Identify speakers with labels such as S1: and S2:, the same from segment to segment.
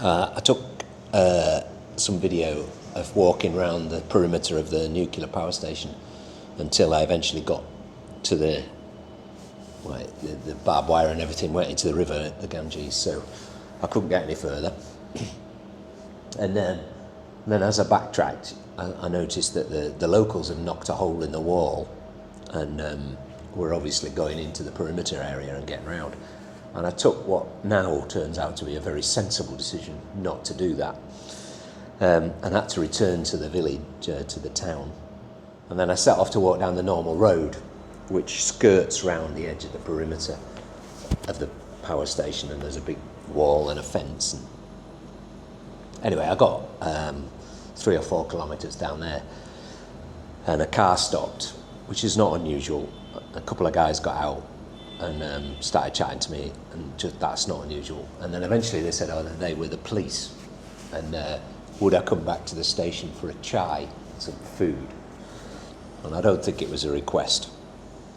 S1: I took some video of walking around the perimeter of the nuclear power station until I eventually got to the barbed wire and everything went into the river, the Ganges, so I couldn't get any further. And then as I backtracked, I noticed that the locals had knocked a hole in the wall and were obviously going into the perimeter area and getting around. And I took what now turns out to be a very sensible decision not to do that, and had to return to the village, to the town. And then I set off to walk down the normal road, which skirts round the edge of the perimeter of the power station, and there's a big wall and a fence. And anyway, I got 3 or 4 kilometres down there, and a car stopped, which is not unusual. A couple of guys got out and started chatting to me, and just that's not unusual. And then eventually they said, oh, they were the police, and would I come back to the station for a chai, some food? And I don't think it was a request.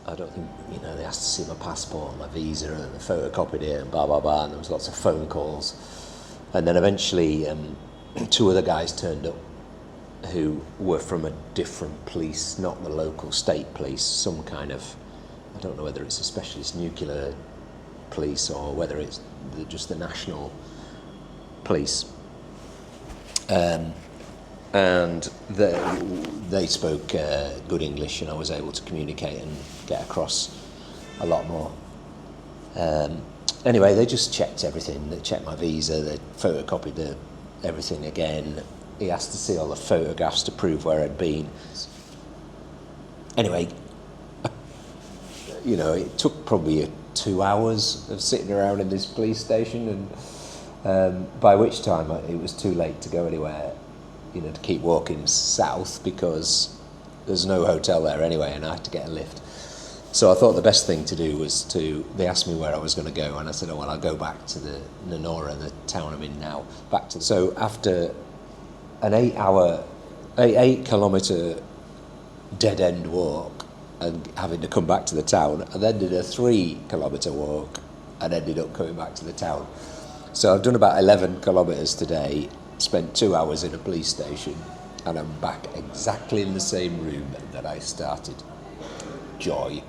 S1: I don't think, they asked to see my passport and my visa, and they photocopied it and blah, blah, blah, and there was lots of phone calls. And then eventually 2 other guys turned up who were from a different police, not the local state police, some kind of, I don't know whether it's a specialist nuclear police or whether it's just the national police. And they spoke good English, and I was able to communicate and get across a lot more. Anyway, they just checked everything. They checked my visa, they photocopied everything again. He asked to see all the photographs to prove where I'd been. Anyway, it took probably 2 hours of sitting around in this police station, and by which time it was too late to go anywhere, to keep walking south, because there's no hotel there anyway, and I had to get a lift. So I thought the best thing to do was they asked me where I was going to go, and I said, I'll go back to the Narora, the town I'm in now. So after an 8 kilometre dead-end walk and having to come back to the town, I then did a 3 kilometre walk and ended up coming back to the town. So I've done about 11 kilometres today, spent 2 hours in a police station, and I'm back exactly in the same room that I started. Joy.